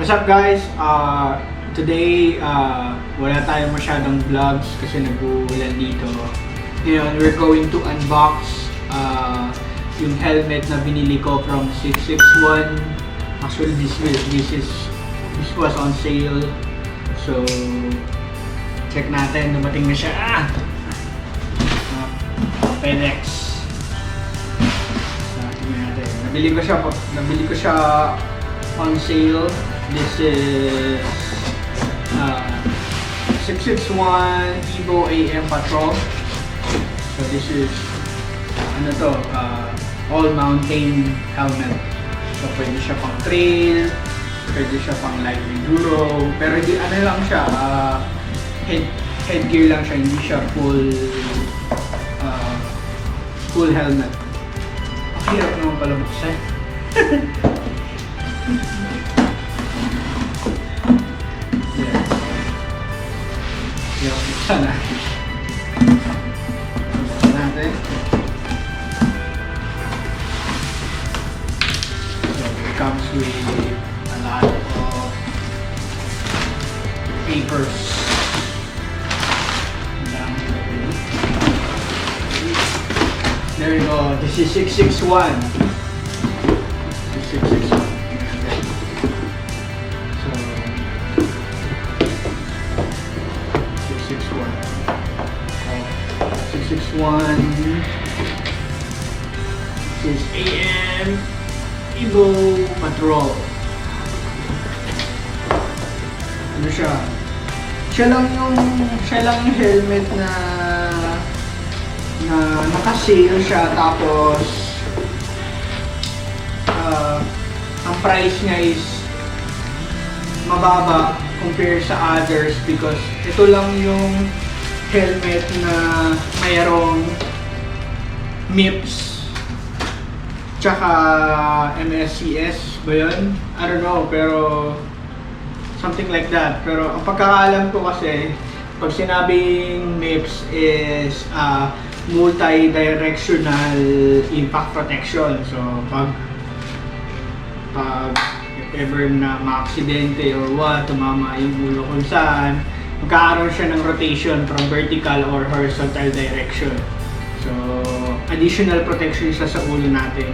What's up guys? Today, wala tayong masyadong vlogs kasi nag-uulan dito. Ngayon, we're going to unbox yung helmet na binili ko from Sixsixone. Actually, this was on sale. So, check natin. Dumating na siya. FedEx. Tingnan natin. Nabili ko siya on sale. This is Sixsixone Evo AM Patrol. So this is all mountain helmet. So pwede siya pang trail, pwede siya pang light enduro, pero di lang siya, headgear lang siya, hindi siya full helmet. Ang hirap naman pala buksan. Sana. Natin. So it comes with a lot of papers. There you go. This is Sixsixone. Sixsixone. This is AM Evo Patrol. Ano siya? Siya lang yung helmet na naka-sale siya, tapos ang price niya is mababa compare sa others because ito lang yung helmet na mayroong MIPS tsaka MSCS ba yun? I don't know, pero something like that. Pero ang pagkakaalam ko kasi, pag sinabing MIPS is multi-directional impact protection. So pag if ever na ma-aksidente or what, tumama yung ulo kung saan, magkakaroon siya ng rotation from vertical or horizontal direction. So, additional protection siya sa ulo natin.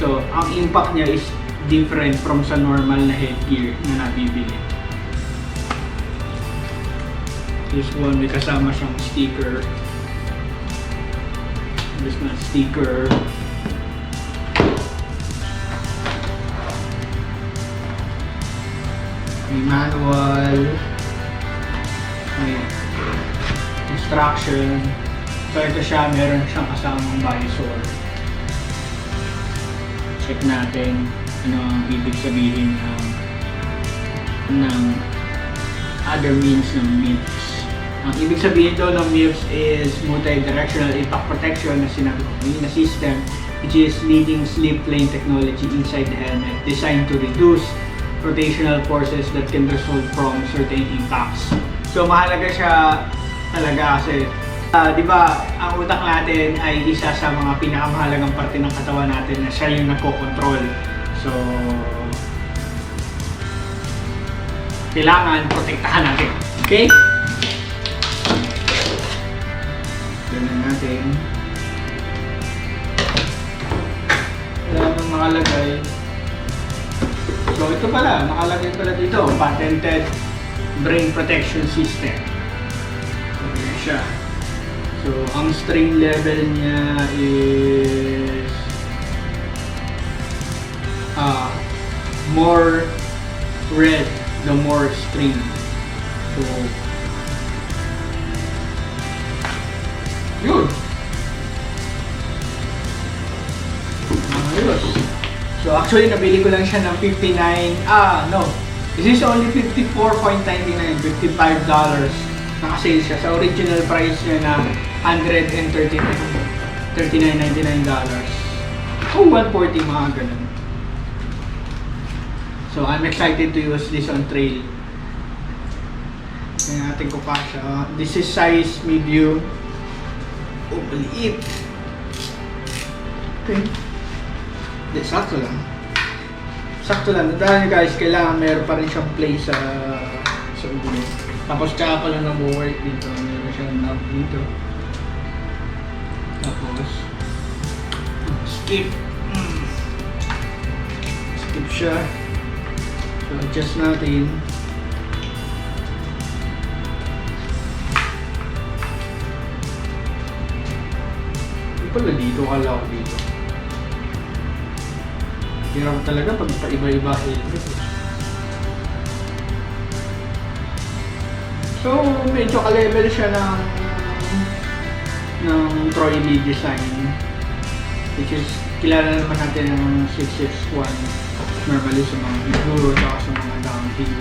So, ang impact niya is different from sa normal na headgear na nabibili. This one, may kasama siyang sticker. This na sticker. May manual. May instruction. So ito siya, meron siyang kasamang visor. Check natin ano ang ibig sabihin ng other means ng MIPS. Ang ibig sabihin daw ng MIPS is multi-directional impact protection na sinabi ko na system, which is leading slip lane technology inside the helmet designed to reduce rotational forces that can result from certain impacts. So mahalaga siya talaga kasi di ba ang utak natin ay isa sa mga pinakamahalagang parte ng katawan natin na siya yung nagko-control. So kailangan protektahan natin. Okay? Ganun natin. Kailangan makalagay. So ito pala, nakalagay pala dito, patented brain protection system. Okay siya. So ang strain level niya is more red the more strain. So yun. Ayos. So actually nabili ko lang siya ng this is only $54.99, $55. Naka-sale siya. Sa original price niya na $139.99. Oh, $140 mga ganun. So I'm excited to use this on trail. Kaya natin ko pa siya. This is size medium. Oh, maliit. Okay. Hindi, sakto lang. sakto lang. Tandaan nyo guys, kailangan meron pa rin siyang play sa ulo. Tapos tsaka pa lang nag-work dito. Meron siyang knob dito. Tapos skip siya. So adjust natin. Hindi pala dito, kala ko dito. Hirap talaga pag iba-iba helmet. So medyo ka-level siya ng Pro EV design, which is kilala naman natin ng Sixsixone normally sa mga enduro at sa mga downhill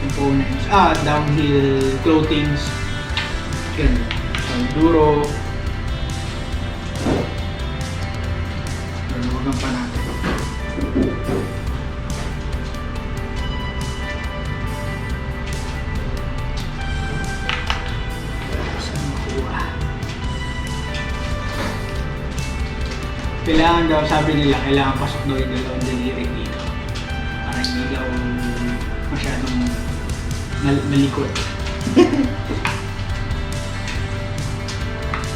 components, downhill clothings, ganun. So enduro, naluwagan pa natin. Kailangan daw, sabi nila, kailangan pasok daw yung dalawang daliri dito para hindi daw masyadong malikot.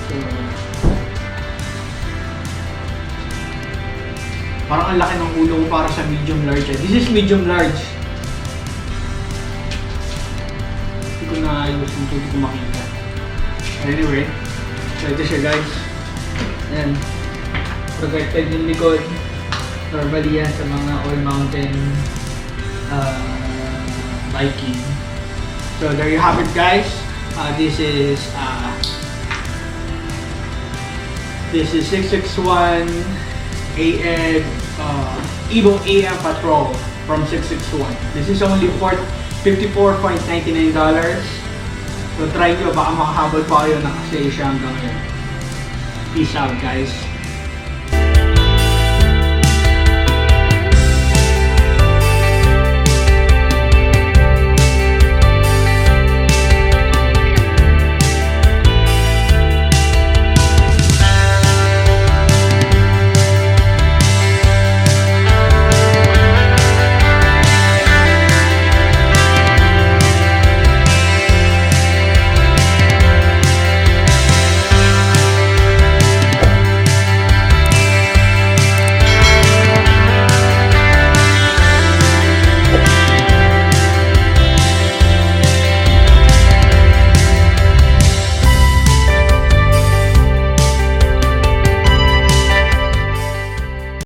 So, parang ang laki ng ulo ko para sa medium large. This is medium large. Hindi ko na ayos yung hindi ko makita. Anyway, so ito siya guys. Ayan. Protected yung likod. Normally yan sa mga all-mountain biking. So there you have it guys. This is Sixsixone AM Evo AM Patrol from Sixsixone. This is only $54.99. So try nyo, baka makahabol pa kayo na kasi siya hanggang ngayon. Peace out guys.